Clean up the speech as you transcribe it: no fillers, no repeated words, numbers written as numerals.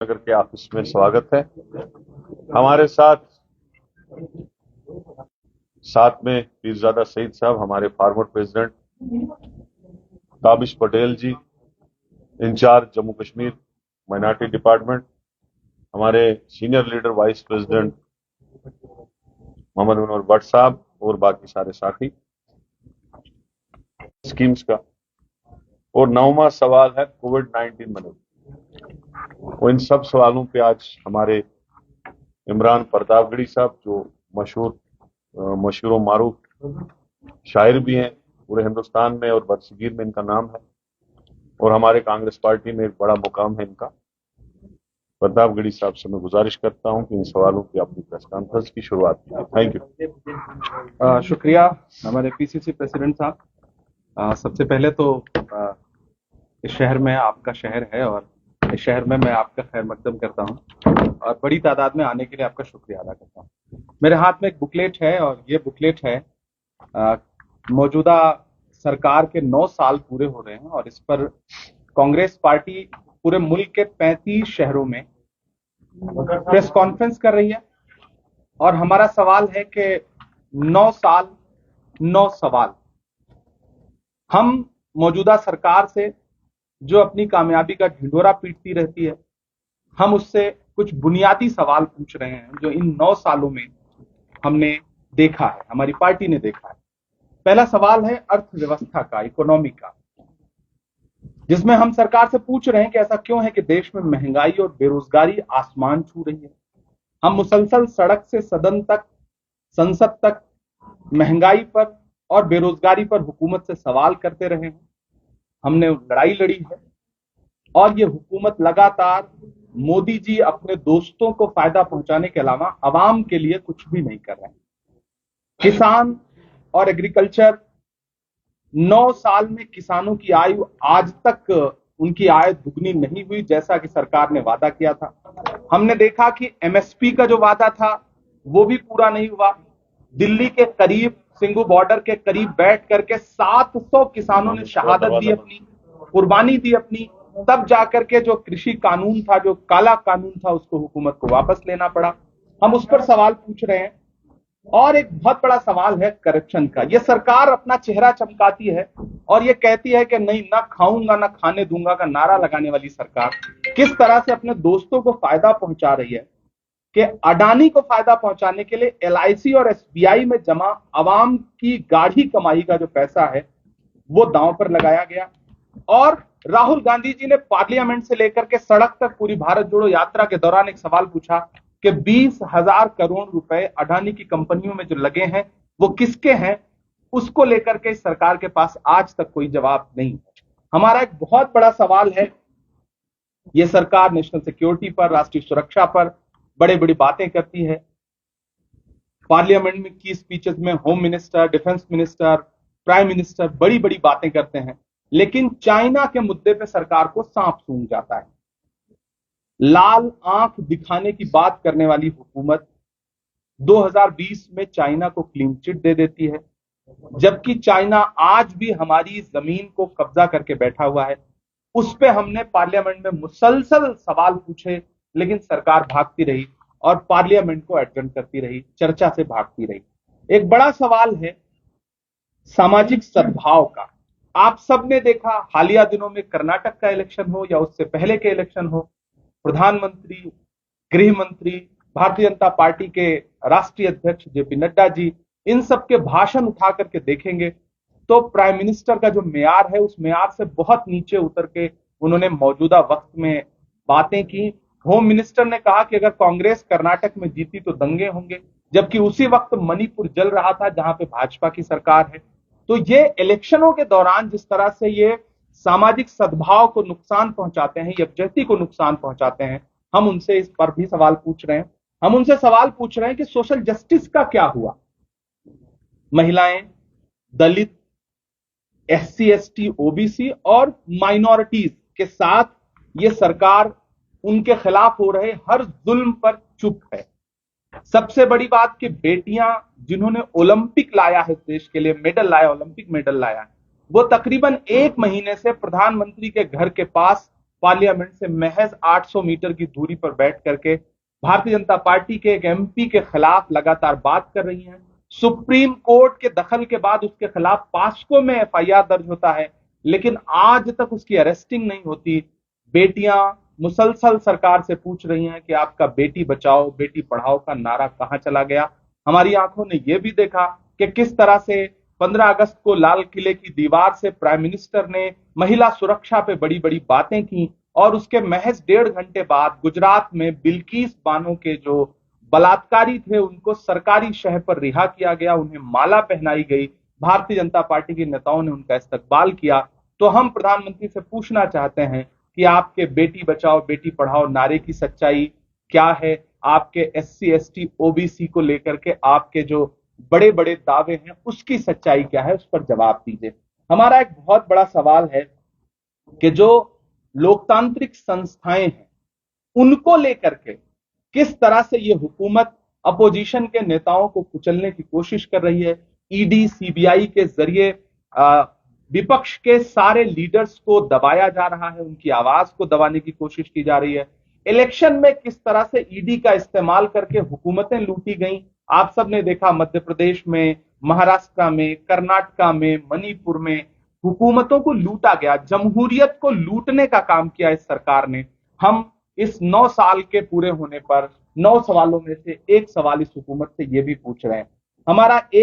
नगर के ऑफिस में स्वागत है। हमारे साथ में पीरजादा सईद साहब, हमारे former president, Tabish Patel ji, in charge Jammu Kashmir minority department, हमारे senior leader vice president Mohammad Manohar Bhatt साहब और बाकी सारे साथी। स्कीम्स का और 9वां सवाल है कोविड-19 मैनेजमेंट। और इन सब सवालों पे आज हमारे इमरान प्रतापगढ़ी साहब, जो मशहूर और मारूफ शायर भी हैं पूरे हिंदुस्तान में और बरसगीर में इनका नाम है, और हमारे कांग्रेस पार्टी में एक बड़ा मुकाम है इनका। प्रतापगढ़ी साहब से मैं गुजारिश करता हूं कि इन सवालों की अपनी प्रेस कॉन्फ्रेंस की शुरुआत कीजिए। Thank you. शुक्रिया हमारे पीसीसी प्रेसिडेंट साहब। सबसे पहले तो इस शहर में आपका शहर है और इस शहर में मैं आपका खैर मकदम करता हूं और बड़ी तादाद में आने के लिए आपका शुक्रिया अदा करता हूं। मेरे हाथ में एक बुकलेट है और ये बुकलेट है मौजूदा सरकार के 9 साल पूरे हो रहे हैं और इस पर कांग्रेस पार्टी पूरे मुल्क के 35 शहरों में प्रेस कॉन्फ्रेंस कर रही है और हमारा सवाल है कि 9 साल 9 सवाल। हम मौजूदा सरकार से जो अपनी कामयाबी का ढिंढोरा पीटती रहती है, हम उससे कुछ बुनियादी सवाल पूछ रहे हैं जो इन 9 सालों में हमने देखा है, हमारी पार्टी ने देखा है। पहला सवाल है अर्थव्यवस्था का, इकोनॉमी का, जिसमें हम सरकार से पूछ रहे हैं कि ऐसा क्यों है कि देश में महंगाई और बेरोजगारी आसमान छू रही है। हम मुसलसल सड़क से सदन तक, संसद तक महंगाई पर और बेरोजगारी पर हुकूमत से सवाल करते रहे हैं। हमने लड़ाई लड़ी है और ये हुकूमत लगातार मोदी जी अपने दोस्तों को फायदा पहुंचाने के अलावा अवाम के लिए कुछ भी नहीं कर रहे हैं। किसान और एग्रीकल्चर, 9 साल में किसानों की आयु आज तक उनकी आय दुगनी नहीं हुई जैसा कि सरकार ने वादा किया था। हमने देखा कि एमएसपी का जो वादा था वो भी पूरा नहीं हुआ। दिल्ली के करीब, सिंगू बॉर्डर के करीब बैठ करके 700 किसानों ने शहादत दी, अपनी कुर्बानी दी अपनी, तब जाकर के जो कृषि कानून था, जो काला कानून था, उसको हुकूमत को वापस लेना पड़ा। हम उस पर सवाल पूछ रहे हैं। और एक बहुत बड़ा सवाल है करप्शन का। यह सरकार अपना चेहरा चमकाती है और ये कहती है कि नहीं, ना खाऊंगा ना खाने दूंगा का नारा लगाने वाली सरकार किस तरह से अपने दोस्तों को फायदा पहुंचा रही है कि अडानी को फायदा पहुंचाने के लिए एलआईसी और एसबीआई में जमा अवाम की गाढ़ी कमाई का जो पैसा है वो दांव पर लगाया गया। और राहुल गांधी जी ने पार्लियामेंट से लेकर के सड़क तक पूरी भारत जोड़ो यात्रा के दौरान एक सवाल पूछा कि 20,000 करोड़ रुपए अडानी की कंपनियों में जो लगे हैं वो किसके हैं। उसको लेकर के सरकार के पास आज तक कोई जवाब नहीं है। हमारा एक बहुत बड़ा सवाल है, ये सरकार नेशनल सिक्योरिटी पर, राष्ट्रीय सुरक्षा पर बड़ी बड़ी बातें करती है। पार्लियामेंट में की स्पीचेस में home minister, defence minister, prime minister बड़ी बड़ी बातें करते हैं, लेकिन चाइना के मुद्दे पे सरकार को सांप सूंघ जाता है। लाल आंख दिखाने की बात करने वाली हुकूमत 2020 में चाइना को क्लीन चिट दे देती है, जबकि चाइना आज भी हमारी जमीन को कब्जा करके बैठा हुआ है। उस पे हमने पार्लियामेंट में मुसलसल सवाल पूछे, लेकिन सरकार भागती रही और पार्लियामेंट को एडजर्न करती रही, चर्चा से भागती रही। एक बड़ा सवाल है सामाजिक सद्भाव का। आप सबने देखा, हालिया दिनों में कर्नाटक का इलेक्शन हो या उससे पहले के इलेक्शन हो, प्रधानमंत्री, गृह मंत्री, भारतीय जनता पार्टी के राष्ट्रीय अध्यक्ष जेपी नड्डा जी, इन सब के भाषण उठा करके देखेंगे तो प्राइम मिनिस्टर का जो मेयार है उस मेयार से बहुत नीचे उतर के उन्होंने मौजूदा वक्त में बातें की। होम मिनिस्टर ने कहा कि अगर कांग्रेस कर्नाटक में जीती तो दंगे होंगे, जबकि उसी वक्त मणिपुर जल रहा था जहां पे भाजपा की सरकार है। तो ये इलेक्शनों के दौरान जिस तरह से ये सामाजिक सद्भाव को नुकसान पहुंचाते हैं, यकजहती को नुकसान पहुंचाते हैं, हम उनसे इस पर भी सवाल पूछ रहे हैं। हम उनसे सवाल पूछ रहे हैं कि सोशल जस्टिस का क्या हुआ। महिलाएं, दलित, एससी, एसटी, ओबीसी और माइनॉरिटीज के साथ ये सरकार उनके खिलाफ हो रहे हर जुल्म पर चुप है। सबसे बड़ी बात कि बेटियां जिन्होंने ओलंपिक लाया है देश के लिए, मेडल लाया, ओलंपिक मेडल लाया है, वो तकरीबन 1 महीने से प्रधानमंत्री के घर के पास पार्लियामेंट से महज 800 मीटर की दूरी पर बैठ करके भारतीय जनता पार्टी के एक एमपी के खिलाफ लगातार बात कर रही हैं। सुप्रीम कोर्ट के दखल के बाद उसके खिलाफ पास्को में एफआईआर दर्ज होता है, लेकिन आज तक उसकी अरेस्टिंग नहीं होती। बेटियां मुसलसल सरकार से पूछ रही हैं कि आपका बेटी बचाओ बेटी पढ़ाओ का नारा कहां चला गया। हमारी आंखों ने यह भी देखा कि किस तरह से 15 अगस्त को लाल किले की दीवार से प्राइम मिनिस्टर ने महिला सुरक्षा पे बड़ी बड़ी बातें की और उसके महज 1.5 घंटे बाद गुजरात में बिल्किस बानो के जो बलात्कारी थे उनको सरकारी शह पर रिहा किया गया, उन्हें माला पहनाई गई। भारतीय जनता पार्टी के नेताओं ने उनका इस्तकबाल किया। तो हम प्रधानमंत्री से पूछना चाहते हैं कि आपके बेटी बचाओ बेटी पढ़ाओ नारे की सच्चाई क्या है? आपके एससी एसटी ओबीसी को लेकर के आपके जो बड़े बड़े दावे हैं उसकी सच्चाई क्या है, उस पर जवाब दीजिए। हमारा एक बहुत बड़ा सवाल है कि जो लोकतांत्रिक संस्थाएं हैं उनको लेकर के किस तरह से ये हुकूमत अपोजिशन के नेताओं को कुचलने की कोशिश कर रही है। ईडी सीबीआई के जरिए विपक्ष के सारे लीडर्स को दबाया जा रहा है, उनकी आवाज को दबाने की कोशिश की जा रही है। इलेक्शन में किस तरह से ईडी का इस्तेमाल करके हुकूमतें लूटी गई, आप सब ने देखा। मध्य प्रदेश में, महाराष्ट्र में, कर्नाटका में, मणिपुर में हुकूमतों को लूटा गया, जमहूरियत को लूटने का काम किया इस सरकार ने। हम इस 9 साल के पूरे होने पर 9 सवालों में से एक सवाल इस हुकूमत से यह भी पूछ रहे हैं। हमारा एक